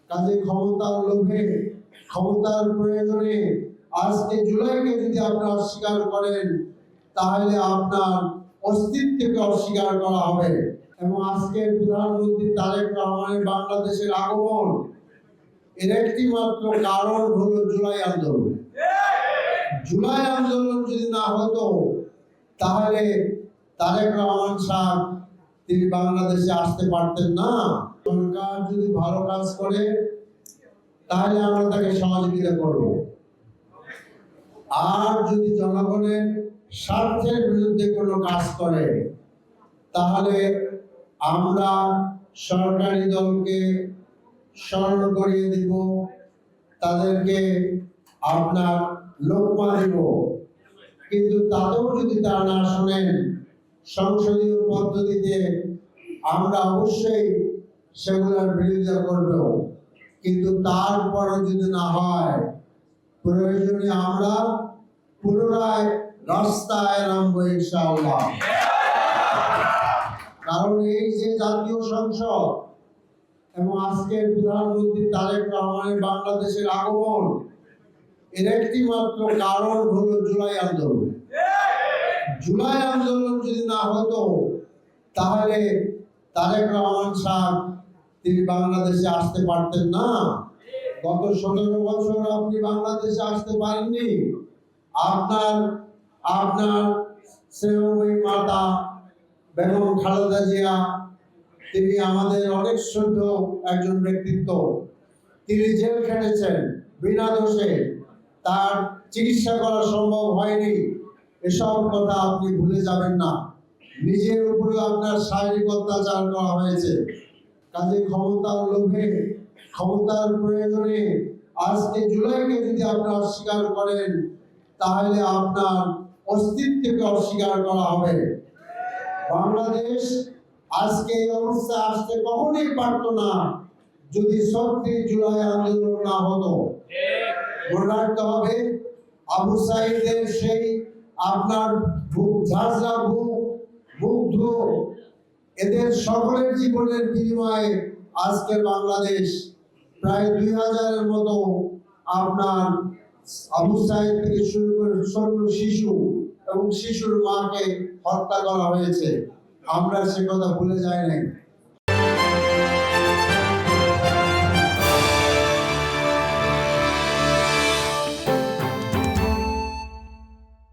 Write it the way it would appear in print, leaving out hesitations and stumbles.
কাজে ক্ষমতার লোভে, ক্ষমতার প্রয়োজনে আজকে জুলাইকে যদি আপনি অস্বীকার করেন, তাহলে আপনার অস্তিত্বকে অস্বীকার করা হবে। এবং আজকে প্রধানমন্ত্রী তারেক রহমানের বাংলাদেশের আগমন এর একটি মাত্র কারণ হলো জুলাই আন্দোলন। জুলাই আন্দোলন যদি না হতো, তাহলে তারেক রহমান সাহেব তিনি বাংলাদেশে আসতে পারতেন না। সরকার যদি ভালো কাজ করে, তাহলে আমরা তাকে সহযোগিতা করব। আর যদি জনগণের স্বার্থের বিরুদ্ধে কোনো কাজ করে, তাহলে আমরা সরকারি দলকে স্মরণ করিয়ে দিব, তাদেরকে আপনার লোকমা দিব। কিন্তু তাতেও যদি তারা না শোনেন, সংসদীয় পদ্ধতিতে আমরা অবশ্যই সেগুলোর বিরোধিতা করব। কিন্তু তারপরও যদি না হয়, প্রয়োজনে আমরা পুনরায় রাস্তায় নামবো ইনশাআল্লাহ। কারণ এই যে জাতীয় সংসদ এবং আজকের প্রধানমন্ত্রী তারেক রহমানের বাংলাদেশের আগমন এর একটি মাত্র কারণ হলো জুলাই আন্দোলন। জুলাই আন্দোলন যদি না হতো, তাহলে তারেক রহমান সাহেব তিনি বাংলাদেশে আসতে পারতেন না। গত 17 বছর আপনি বাংলাদেশে আসতে পারেননি। আপনার শ্রেয়ময়ী মাতা বেগম খালেদা জিয়া, তিনি আমাদের অনেক শ্রদ্ধেয় একজন ব্যক্তিত্ব। তিনি জেল খেটেছেন বিনা দোষে, তার চিকিৎসা করা সম্ভব হয়নি। এসব কথা আপনি ভুলে যাবেন না। নিজের উপরে আপনার শারীরিক অত্যাচার করা হয়েছে। কাজে ক্ষমতার লোভে, ক্ষমতার প্রয়োজনে আজকে জুলাইকে যদি আপনি অস্বীকার করেন, তাহলে আপনার অস্তিত্বকে অস্বীকার করা হবে। বাংলাদেশ আজকে এই অবস্থায় আসতে কখনোই পারত না যদি 36 জুলাই আন্দোলন না হতো। মনে রাখতে হবে, আবু সাঈদের সেই আপনার ঝাঁঝরা মুগ্ধ এদের সকলের জীবনের বিনিময়ে আজকের বাংলাদেশ প্রায় 2000-এর মতো আপনার আবু সাঈদ থেকে শুরু করে ছোট শিশু এবং শিশুর মাকে হত্যা করা হয়েছে। আমরা সে কথা ভুলে যাই নাই।